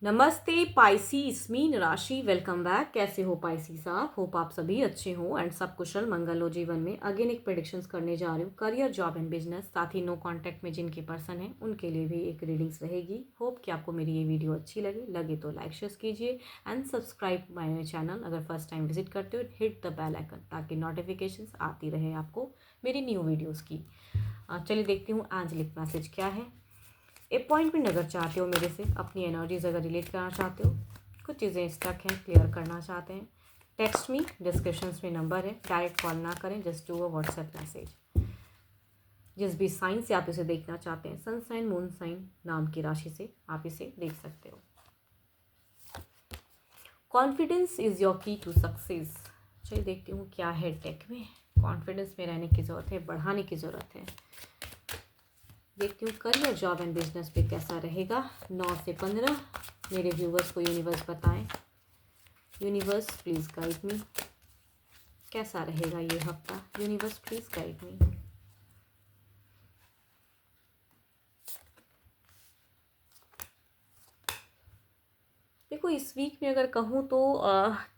नमस्ते पाइसीस मीन राशि, welcome back. कैसे हो पाइसीस आप? होप आप सभी अच्छे हो एंड सब कुशल मंगल हो जीवन में। अगेन एक प्रेडिक्शंस करने जा रही हूँ करियर, जॉब एंड बिजनेस, साथ ही नो कांटेक्ट में जिनके पर्सन हैं उनके लिए भी एक रीडिंग्स रहेगी। होप कि आपको मेरी ये वीडियो अच्छी लगे तो लाइक शेयर कीजिए एंड सब्सक्राइब माय चैनल। अगर फर्स्ट टाइम विजिट करते हो हिट द बेल आइकन ताकि नोटिफिकेशंस आती रहे आपको मेरी न्यू वीडियोज़ की। चलिए देखती हूँ एंजेलिक मैसेज क्या है। अपॉइंटमेंट अगर चाहते हो मेरे से, अपनी एनर्जीज अगर रिलेट करना चाहते हो, कुछ चीज़ें स्टक हैं क्लियर करना चाहते हैं, टेक्स्ट मी, डिस्क्रिप्शन में नंबर है, डायरेक्ट कॉल ना करें, just do a WhatsApp message. जिस भी साइन से आप इसे देखना चाहते हैं, सन साइन, मून साइन नाम की राशि से आप इसे देख सकते हो। कॉन्फिडेंस इज योर की टू सक्सेस। चलिए देखती हूँ क्या है टेक में। कॉन्फिडेंस में रहने की ज़रूरत है, बढ़ाने की ज़रूरत है। देखती हूँ करियर, जॉब एंड बिजनेस पे कैसा रहेगा। 9 से 15 मेरे व्यूवर्स को यूनिवर्स बताएं। यूनिवर्स प्लीज़ गाइड मी, कैसा रहेगा ये हफ्ता। Universe please guide me. देखो इस वीक में अगर कहूँ तो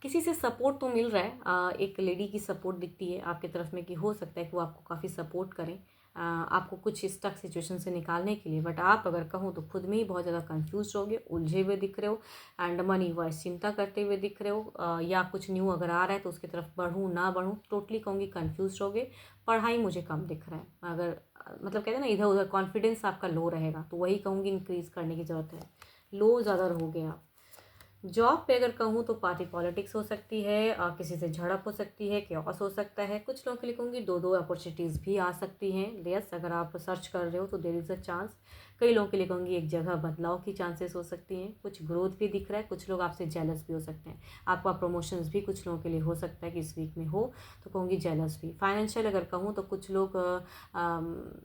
किसी से सपोर्ट तो मिल रहा है। एक लेडी की सपोर्ट दिखती है आपकी तरफ में कि हो सकता है कि वो आपको काफ़ी सपोर्ट करें आपको कुछ स्टक सिचुएशन से निकालने के लिए। बट आप अगर कहूँ तो खुद में ही बहुत ज़्यादा कंफ्यूज रहोगे, उलझे हुए दिख रहे हो एंड मनी वाइज चिंता करते हुए दिख रहे हो। या कुछ न्यू अगर आ रहा है तो उसकी तरफ बढ़ूँ ना बढ़ूँ, टोटली कहूँगी कंफ्यूज रहोगे। पढ़ाई मुझे कम दिख रहा है। अगर मतलब कहते हैं ना इधर उधर कॉन्फिडेंस आपका लो रहेगा, तो वही कहूँगी इंक्रीज़ करने की ज़रूरत है। लो ज़्यादा रहोगे आप। जॉब पे अगर कहूँ तो पार्टी पॉलिटिक्स हो सकती है, किसी से झड़प हो सकती है, केओस हो सकता है। कुछ लोगों के लिए कहूँगी दो दो अपॉर्चुनिटीज़ भी आ सकती हैं। यस, अगर आप सर्च कर रहे हो तो देयर इज़ अ चांस। कई लोगों के लिए कहूँगी एक जगह बदलाव की चांसेस हो सकती हैं। कुछ ग्रोथ भी दिख रहा है, कुछ लोग आपसे जेलस भी हो सकते हैं। आपका प्रमोशंस भी कुछ लोगों के लिए हो सकता है कि इस वीक में हो, तो कहूँगी जेलस भी। फाइनेंशियल अगर कहूँ तो कुछ लोग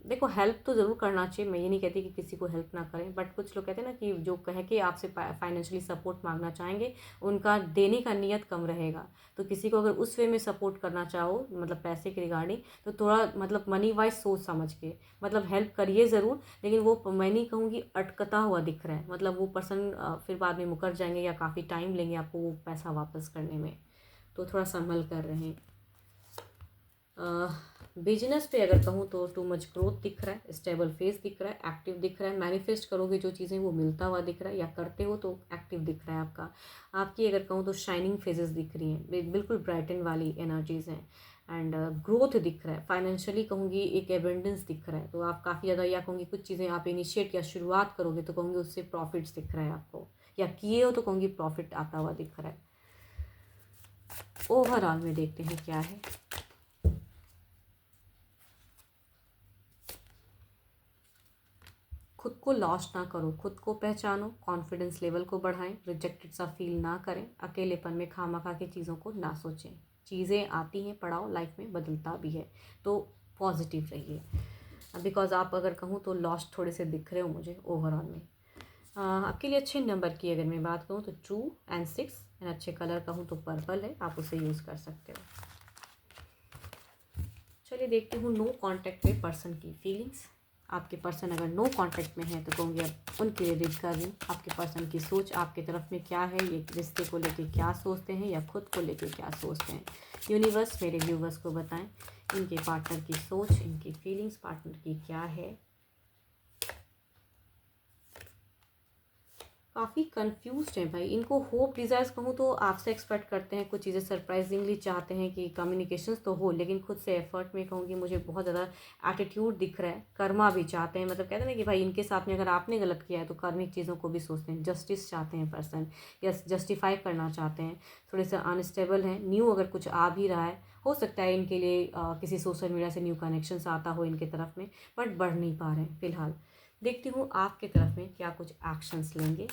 देखो हेल्प तो ज़रूर करना चाहिए, मैं ये नहीं कहती कि किसी को हेल्प ना करें, बट कुछ लोग कहते हैं ना कि जो कह के आपसे फाइनेंशियली सपोर्ट मांगना चाहेंगे उनका देने का नियत कम रहेगा। तो किसी को अगर उस वे में सपोर्ट करना चाहो, मतलब पैसे के रिगार्डिंग, तो थोड़ा मतलब मनी वाइज सोच समझ के मतलब हेल्प करिए ज़रूर। लेकिन वो मैं नहीं कहूँगी अटकता हुआ दिख रहा है, मतलब वो पर्सन फिर बाद में मुकर जाएंगे या काफ़ी टाइम लेंगे आपको वो पैसा वापस करने में, तो थोड़ा संभल कर रहें। बिजनेस पे अगर कहूँ तो टू मच ग्रोथ दिख रहा है, स्टेबल फेस दिख रहा है, एक्टिव दिख रहा है। मैनिफेस्ट करोगे जो चीज़ें वो मिलता हुआ दिख रहा है, या करते हो तो एक्टिव दिख रहा है आपका। आपकी अगर कहूँ तो शाइनिंग फेजेस दिख रही हैं, बिल्कुल ब्राइटन वाली एनर्जीज हैं एंड ग्रोथ दिख रहा है। फाइनेंशियली कहूँगी एक एबेंडेंस दिख रहा है, तो आप काफ़ी ज़्यादा, या कहूँगी कुछ चीज़ें आप इनिशिएट या शुरुआत करोगे तो कहूँगी उससे प्रॉफिट्स दिख रहा है आपको, या किए हो तो कहूँगी प्रॉफिट आता हुआ दिख रहा है। ओवरऑल में देखते हैं क्या है। खुद को लॉस्ट ना करो, खुद को पहचानो, कॉन्फिडेंस लेवल को बढ़ाएं, रिजेक्टेड सा फील ना करें, अकेलेपन में खामखा के चीज़ों को ना सोचें। चीज़ें आती हैं, पढ़ाओ, लाइफ में बदलता भी है, तो पॉजिटिव रहिए। बिकॉज आप अगर कहूँ तो लॉस्ट थोड़े से दिख रहे हो मुझे ओवरऑल में। आपके लिए अच्छे नंबर की अगर मैं बात करूँ तो 2 एंड 6 एंड अच्छे कलर कहूँ तो पर्पल है, आप उसे यूज़ कर सकते हो। चलिए देखती हूँ नो कॉन्टैक्ट में पर्सन की फीलिंग्स। आपके पर्सन अगर नो कांटेक्ट में है तो कहूँगी अब उनके लिए रीड कर रही हूँ। आपके पर्सन की सोच आपके तरफ में क्या है, ये रिश्ते को लेके क्या सोचते हैं या खुद को लेके क्या सोचते हैं। यूनिवर्स मेरे व्यूवर्स को बताएं इनके पार्टनर की सोच, इनकी फीलिंग्स पार्टनर की क्या है। काफ़ी कंफ्यूज्ड हैं भाई, इनको होप डिज़ायर्स कहूँ तो आपसे एक्सपेक्ट करते हैं कुछ चीज़ें, सरप्राइजिंगली चाहते हैं कि कम्युनिकेशंस तो हो, लेकिन खुद से एफर्ट में कहूँगी मुझे बहुत ज़्यादा एटीट्यूड दिख रहा है। कर्मा भी चाहते हैं, मतलब कहते हैं ना कि भाई इनके साथ में अगर आपने गलत किया है तो कार्मिक चीज़ों को भी सोचते हैं, जस्टिस चाहते हैं पर्सन, यस जस्टिफाई करना चाहते हैं। थोड़े से अनस्टेबल हैं। न्यू अगर कुछ आ भी रहा है, हो सकता है इनके लिए किसी सोशल मीडिया से न्यू कनेक्शंस आता हो इनके तरफ में, बट बढ़ नहीं पा रहे हैं फिलहाल। देखती हूँ आपके तरफ में क्या कुछ एक्शंस लेंगे।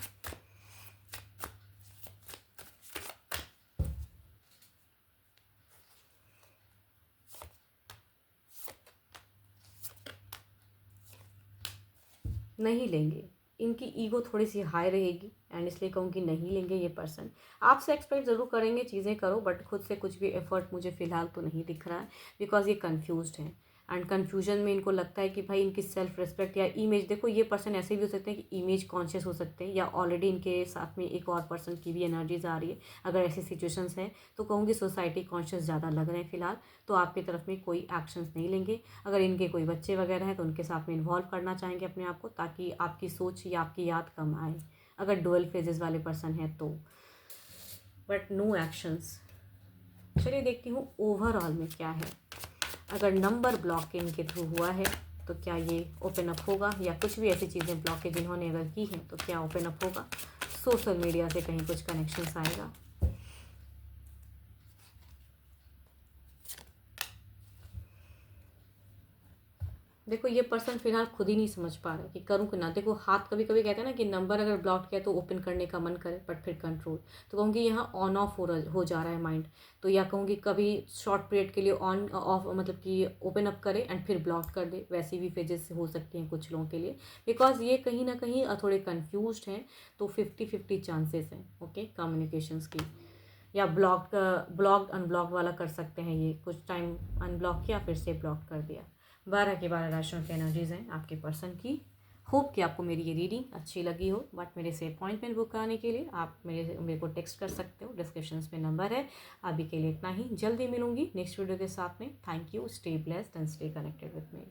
नहीं लेंगे, इनकी ईगो थोड़ी सी हाई रहेगी एंड इसलिए कहूँगी नहीं लेंगे ये पर्सन। आपसे एक्सपेक्ट ज़रूर करेंगे चीज़ें करो, बट खुद से कुछ भी एफर्ट मुझे फ़िलहाल तो नहीं दिख रहा है, बिकॉज ये कंफ्यूज्ड हैं। एंड कन्फ्यूजन में इनको लगता है कि भाई इनकी सेल्फ रिस्पेक्ट या इमेज, देखो ये पर्सन ऐसे भी हो सकते हैं कि इमेज कॉन्शियस हो सकते हैं, या ऑलरेडी इनके साथ में एक और पर्सन की भी एनर्जीज आ रही है। अगर ऐसी सिचुएशंस हैं तो कहूँगी सोसाइटी कॉन्शियस ज़्यादा लग रहे हैं फिलहाल, तो आपकी तरफ में कोई एक्शंस नहीं लेंगे। अगर इनके कोई बच्चे वगैरह हैं तो उनके साथ में इन्वॉल्व करना चाहेंगे अपने आप को, ताकि आपकी सोच या आपकी याद कम आए, अगर डुअल फेजेस वाले पर्सन हैं तो, बट नो एक्शंस। चलिए देखती हूँ ओवरऑल में क्या है। अगर नंबर ब्लॉक इनके थ्रू हुआ है तो क्या ये ओपन अप होगा, या कुछ भी ऐसी चीज़ें ब्लॉकेज इन्होंने अगर की हैं तो क्या ओपन अप होगा। सोशल मीडिया से कहीं कुछ कनेक्शंस आएगा। देखो ये पर्सन फिलहाल खुद ही नहीं समझ पा रहा है कि करूँ कि ना। देखो हाथ कभी कभी कहते हैं ना कि नंबर अगर ब्लॉक किया तो ओपन करने का मन करे, बट फिर कंट्रोल, तो कहूँगी यहाँ ऑन ऑफ हो जा रहा है माइंड। तो या कहूँगी कभी शॉर्ट पीरियड के लिए ऑन ऑफ, मतलब कि ओपन अप करे एंड फिर ब्लॉक कर दे, वैसी भी फेजेस हो सकती हैं कुछ लोगों के लिए, बिकॉज ये कहीं ना कहीं थोड़े कन्फ्यूज हैं। तो 50-50 चांसेस हैं ओके कम्युनिकेशंस की, या ब्लॉक अनब्लॉक वाला कर सकते हैं। ये कुछ टाइम अनब्लॉक किया फिर से ब्लॉक कर दिया। 12 के 12 राशियों की एनर्जीज हैं आपके पर्सन की। होप कि आपको मेरी ये रीडिंग अच्छी लगी हो, बट मेरे से अपॉइंटमेंट बुक कराने के लिए आप मेरे को टेक्स्ट कर सकते हो, डिस्क्रिप्शन में नंबर है। अभी के लिए इतना ही, जल्दी मिलूंगी नेक्स्ट वीडियो के साथ में। Thank you, stay blessed and stay connected with me.